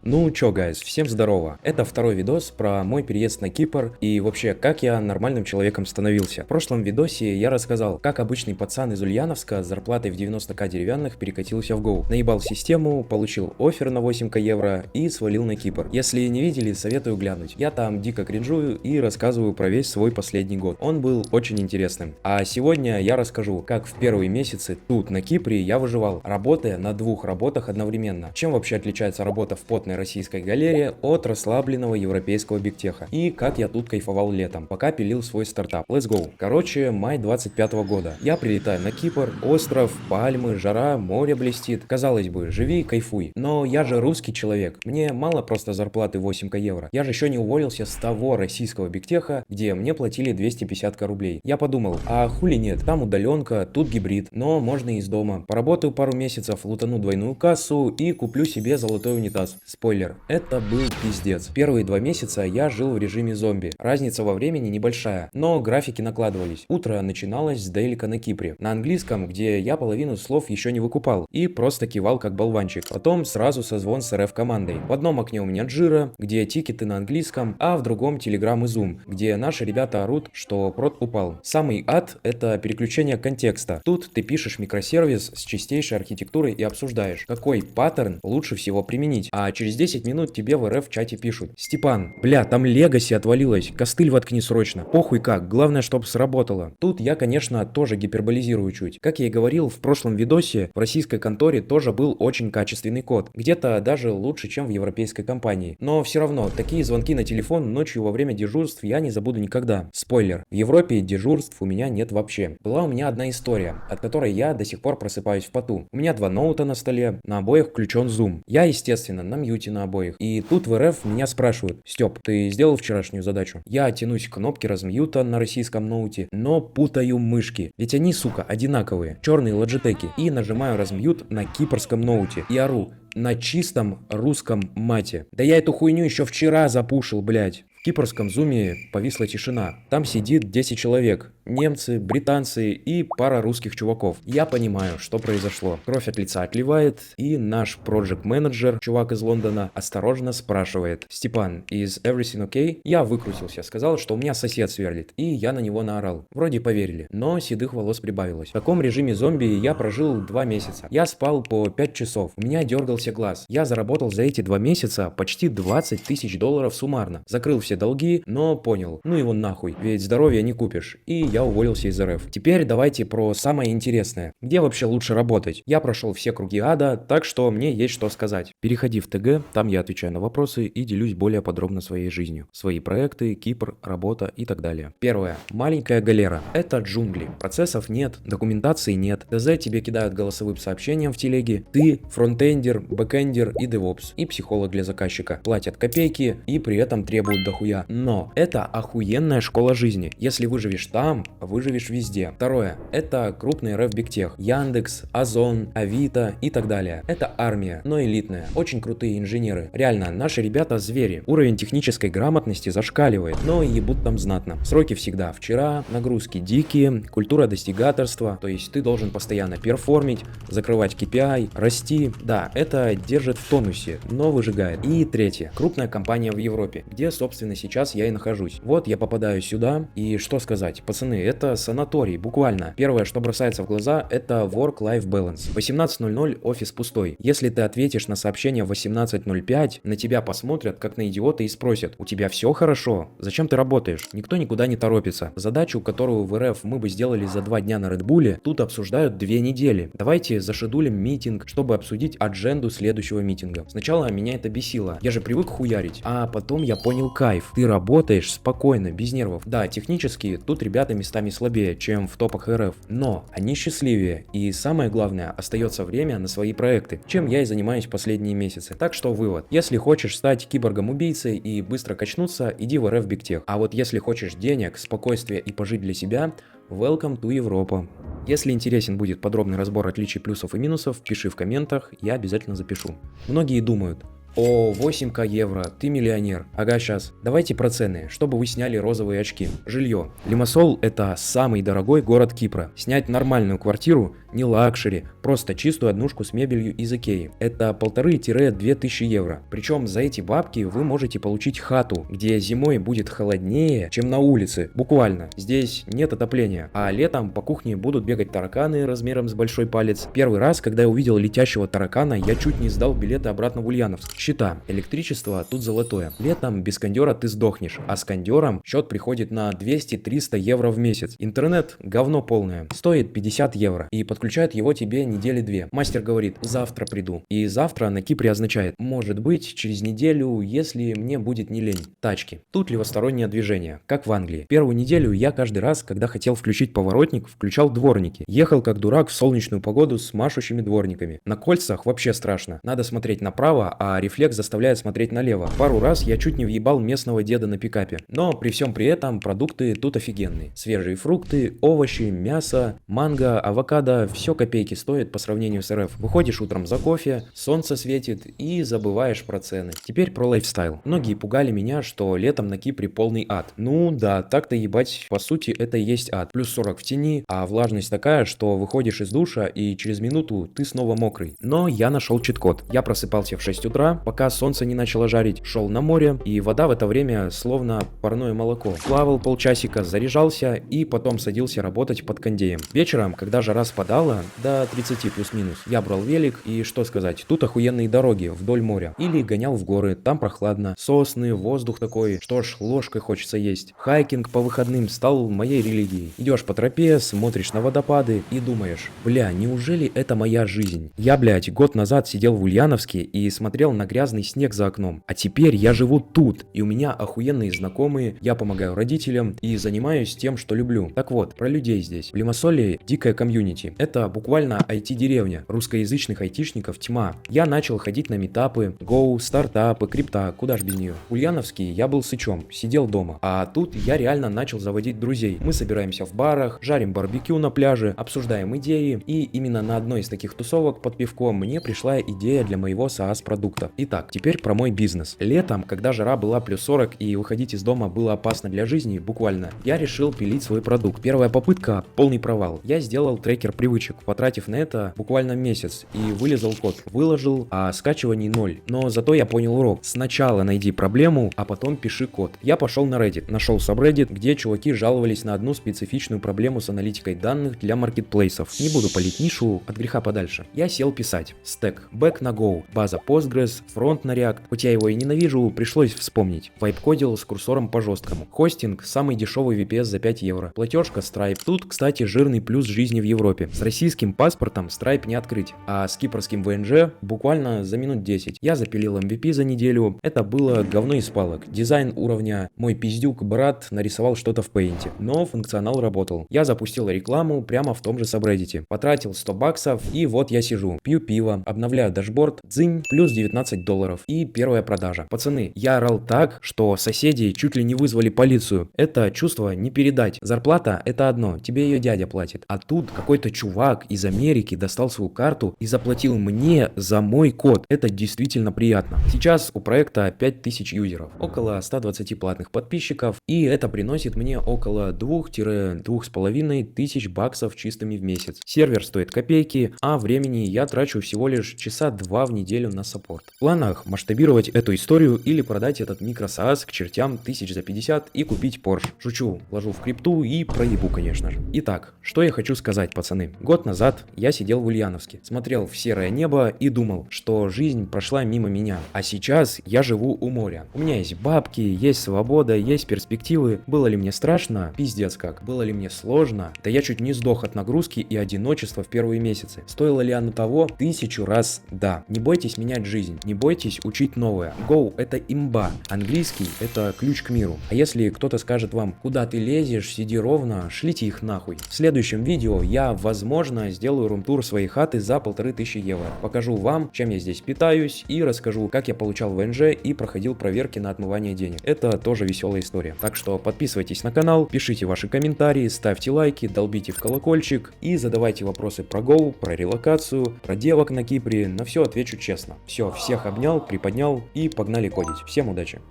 Ну чё, гайз, всем здорово. Это второй видос про мой переезд на Кипр и вообще, как я нормальным человеком становился. В прошлом видосе я рассказал, как обычный пацан из Ульяновска с зарплатой в 90к деревянных перекатился в Go. Наебал систему, получил оффер на 8к евро и свалил на Кипр. Если не видели, советую глянуть. Я там дико кринжую и рассказываю про весь свой последний год. Он был очень интересным. А сегодня я расскажу, как в первые месяцы тут, на Кипре, я выживал, работая на двух работах одновременно. Чем вообще отличается работа в потной российской галерее от расслабленного европейского бигтеха. И как я тут кайфовал летом, пока пилил свой стартап. Let's go. Короче, май 25 года. Я прилетаю на Кипр, остров, пальмы, жара, море блестит. Казалось бы, живи и кайфуй. Но я же русский человек. Мне мало просто зарплаты 8к евро. Я же еще не уволился с того российского бигтеха, где мне платили 250 рублей. Я подумал, а хули нет, там удаленка, тут гибрид, но можно и из дома. Поработаю пару месяцев, лутану двойную кассу и куплю себе золотой унитаз. Спойлер, это был пиздец. Первые 2 месяца я жил в режиме зомби. Разница во времени небольшая, но графики накладывались. Утро начиналось с дейлика на Кипре. На английском, где я половину слов еще не выкупал и просто кивал как болванчик. Потом сразу созвон с РФ командой. В одном окне у меня Джира, где тикеты на английском, а в другом Telegram и Zoom, где наши ребята орут, что прод упал. Самый ад — это переключение контекста. Тут ты пишешь микросервис с чистейшей архитектурой и обсуждаешь, какой паттерн лучше всего применить. А через 10 минут тебе в РФ в чате пишут: Степан, бля, там легаси отвалилось, костыль воткни срочно. Похуй как, главное, чтобы сработало. Тут я, конечно, тоже гиперболизирую чуть. Как я и говорил в прошлом видосе, в российской конторе тоже был очень качественный код. Где-то даже лучше, чем в европейской компании. Но все равно, такие звонки на телефон ночью во время дежурств я не забуду никогда. Спойлер, в Европе дежурств у меня нет вообще. Была у меня одна история, от которой я до сих пор просыпаюсь в поту. У меня 2 ноута на столе, на обоих включен Zoom. Я, естественно, на мьюте на обоих. И тут в РФ меня спрашивают: Степ, ты сделал вчерашнюю задачу? Я тянусь к кнопке размьюта на российском ноуте, но путаю мышки. Ведь они, сука, одинаковые. Черные лоджитеки. И нажимаю размьют на кипрском ноуте. И ору на чистом русском мате. Да я эту хуйню еще вчера запушил, блядь. В кипрском зуме повисла тишина. Там сидит 10 человек. Немцы, британцы и пара русских чуваков. Я понимаю, что произошло. Кровь от лица отливает, и наш проект-менеджер, чувак из Лондона, осторожно спрашивает: Степан, is everything okay? Я выкрутился, сказал, что у меня сосед сверлит, и я на него наорал. Вроде поверили, но седых волос прибавилось. В таком режиме зомби я прожил 2 месяца. Я спал по 5 часов, у меня дергался глаз. Я заработал за эти 2 месяца почти 20 тысяч долларов суммарно. Закрыл все долги, но понял, ну его нахуй, ведь здоровья не купишь. И я уволился из РФ. Теперь давайте про самое интересное. Где вообще лучше работать? Я прошел все круги ада, так что мне есть что сказать. Переходи в ТГ, там я отвечаю на вопросы и делюсь более подробно своей жизнью. Свои проекты, Кипр, работа и так далее. Первое. Маленькая галера. Это джунгли. Процессов нет, документации нет. ТЗ тебе кидают голосовым сообщением в телеге. Ты фронтендер, бэкендер и девопс. И психолог для заказчика. Платят копейки и при этом требуют дохуя. Но это охуенная школа жизни. Если выживешь там, выживешь везде. Второе. Это крупный РФ бигтех. Яндекс, Озон, Авито и так далее. Это армия, но элитная. Очень крутые инженеры. Реально, наши ребята звери. Уровень технической грамотности зашкаливает, но ебут там знатно. Сроки всегда вчера, нагрузки дикие, культура достигаторства, то есть ты должен постоянно перформить, закрывать KPI, расти. Да, это держит в тонусе, но выжигает. И третье. Крупная компания в Европе, где, собственно, сейчас я и нахожусь. Вот я попадаю сюда, и что сказать, пацаны, это санаторий, буквально. Первое, что бросается в глаза, это work-life balance. 18:00 офис пустой. Если ты ответишь на сообщение в 18:05, на тебя посмотрят как на идиота и спросят: у тебя все хорошо? Зачем ты работаешь? Никто никуда не торопится. Задачу, которую в РФ мы бы сделали за 2 дня на Редбуле, тут обсуждают 2 недели. Давайте зашедулим митинг, чтобы обсудить адженду следующего митинга. Сначала меня это бесило. Я же привык хуярить. А потом я понял кайф. Ты работаешь спокойно, без нервов. Да, технически тут ребята местами слабее, чем в топах РФ, но они счастливее, и самое главное, остается время на свои проекты, чем я и занимаюсь последние месяцы. Так что вывод: если хочешь стать киборгом-убийцей и быстро качнуться, иди в РФ бигтех. А вот если хочешь денег, спокойствия и пожить для себя, welcome to Европа. Если интересен будет подробный разбор отличий плюсов и минусов, пиши в комментах, я обязательно запишу. Многие думают: О, 8к евро, ты миллионер. Ага, сейчас. Давайте про цены, чтобы вы сняли розовые очки. Жилье. Лимассол — это самый дорогой город Кипра. Снять нормальную квартиру, не лакшери, просто чистую однушку с мебелью из Икеи. Это 1500–2000 евро. Причем за эти бабки вы можете получить хату, где зимой будет холоднее, чем на улице. Буквально. Здесь нет отопления. А летом по кухне будут бегать тараканы размером с большой палец. Первый раз, когда я увидел летящего таракана, я чуть не сдал билеты обратно в Ульяновск. Счета. Электричество тут золотое. Летом без кондера ты сдохнешь, а с кондером счет приходит на 200–300 евро в месяц. Интернет говно полное. Стоит 50 евро. И подключают его тебе недели 2. Мастер говорит: завтра приду. И завтра на Кипре означает: может быть, через неделю, если мне будет не лень. Тачки. Тут левостороннее движение, как в Англии. Первую неделю я каждый раз, когда хотел включить поворотник, включал дворники. Ехал как дурак в солнечную погоду с машущими дворниками. На кольцах вообще страшно. Надо смотреть направо, а рефлекс заставляет смотреть налево. Пару раз я чуть не въебал местного деда на пикапе. Но при всем при этом продукты тут офигенные. Свежие фрукты, овощи, мясо, манго, авокадо, все копейки стоит по сравнению с РФ. Выходишь утром за кофе, солнце светит и забываешь про цены. Теперь про лайфстайл. Многие пугали меня, что летом на Кипре полный ад. Ну да, так-то ебать, по сути это и есть ад. Плюс 40 в тени, а влажность такая, что выходишь из душа и через минуту ты снова мокрый. Но я нашел чит-код. Я просыпался в 6 утра, пока солнце не начало жарить, шел на море, и вода в это время словно парное молоко. Плавал полчасика, заряжался и потом садился работать под кондеем. Вечером, когда жара спадала до 30 плюс-минус, я брал велик и, что сказать, тут охуенные дороги вдоль моря. Или гонял в горы, там прохладно, сосны, воздух такой, что ж, ложкой хочется есть. Хайкинг по выходным стал моей религией. Идешь по тропе, смотришь на водопады и думаешь: бля, неужели это моя жизнь? Я, блядь, год назад сидел в Ульяновске и смотрел на грязный снег за окном. А теперь я живу тут, и у меня охуенные знакомые, я помогаю родителям и занимаюсь тем, что люблю. Так вот, про людей здесь. В Лимассоле дикая комьюнити. Это буквально IT-деревня. Русскоязычных айтишников тьма. Я начал ходить на митапы, гоу, стартапы, крипта, куда ж без нее. В Ульяновске я был сычом, сидел дома. А тут я реально начал заводить друзей. Мы собираемся в барах, жарим барбекю на пляже, обсуждаем идеи. И именно на одной из таких тусовок под пивком мне пришла идея для моего SaaS-продукта. Итак, теперь про мой бизнес. Летом, когда жара была плюс 40 и выходить из дома было опасно для жизни, буквально, я решил пилить свой продукт. Первая попытка — полный провал. Я сделал трекер привычек, потратив на это буквально месяц, и вылезал код. Выложил, а скачиваний 0. Но зато я понял урок. Сначала найди проблему, а потом пиши код. Я пошел на Reddit, нашел subreddit, где чуваки жаловались на одну специфичную проблему с аналитикой данных для маркетплейсов. Не буду палить нишу, от греха подальше. Я сел писать. Стек, бэк на Go, база Postgres, фронт на React. Хоть я его и ненавижу, пришлось вспомнить. Вайп-кодил с курсором по жесткому. Хостинг, самый дешевый VPS за 5 евро. Платежка Stripe. Тут, кстати, жирный плюс жизни в Европе. С российским паспортом Stripe не открыть, а с кипрским ВНЖ буквально за минут 10. Я запилил MVP за неделю. Это было говно из палок. Дизайн уровня мой пиздюк-брат нарисовал что-то в Paint. Но функционал работал. Я запустил рекламу прямо в том же сабреддите. Потратил 100 баксов, и вот я сижу. Пью пиво, обновляю дашборд, дзынь, плюс 19 долларов. И первая продажа. Пацаны, я орал так, что соседи чуть ли не вызвали полицию. Это чувство не передать. Зарплата — это одно, тебе ее дядя платит. А тут какой-то чувак из Америки достал свою карту и заплатил мне за мой код. Это действительно приятно. Сейчас у проекта 5000 юзеров, около 120 платных подписчиков, и это приносит мне около 2–2,5 тысяч баксов чистыми в месяц. Сервер стоит копейки, а времени я трачу всего лишь часа 2 в неделю на саппорт. В планах масштабировать эту историю или продать этот микро-SaaS к чертям 1000 за 50 и купить Porsche. Шучу, вложу в крипту и проебу, конечно же. Итак, что я хочу сказать, пацаны. Год назад я сидел в Ульяновске, смотрел в серое небо и думал, что жизнь прошла мимо меня. А сейчас я живу у моря. У меня есть бабки, есть свобода, есть перспективы. Было ли мне страшно? Пиздец как. Было ли мне сложно? Да я чуть не сдох от нагрузки и одиночества в первые месяцы. Стоило ли оно того? 1000 раз да. Не бойтесь менять жизнь, не бойтесь учить новое. Go — это имба. Английский — это ключ к миру. А если кто-то скажет вам: куда ты лезешь, сиди ровно, шлите их нахуй. В следующем видео я, возможно, сделаю рум-тур своей хаты за 1500 евро. Покажу вам, чем я здесь питаюсь, и расскажу, как я получал ВНЖ и проходил проверки на отмывание денег. Это тоже веселая история. Так что подписывайтесь на канал, пишите ваши комментарии, ставьте лайки, долбите в колокольчик и задавайте вопросы про Go, про релокацию, про девок на Кипре. На все отвечу честно. Все, всех всех обнял, приподнял и погнали кодить. Всем удачи!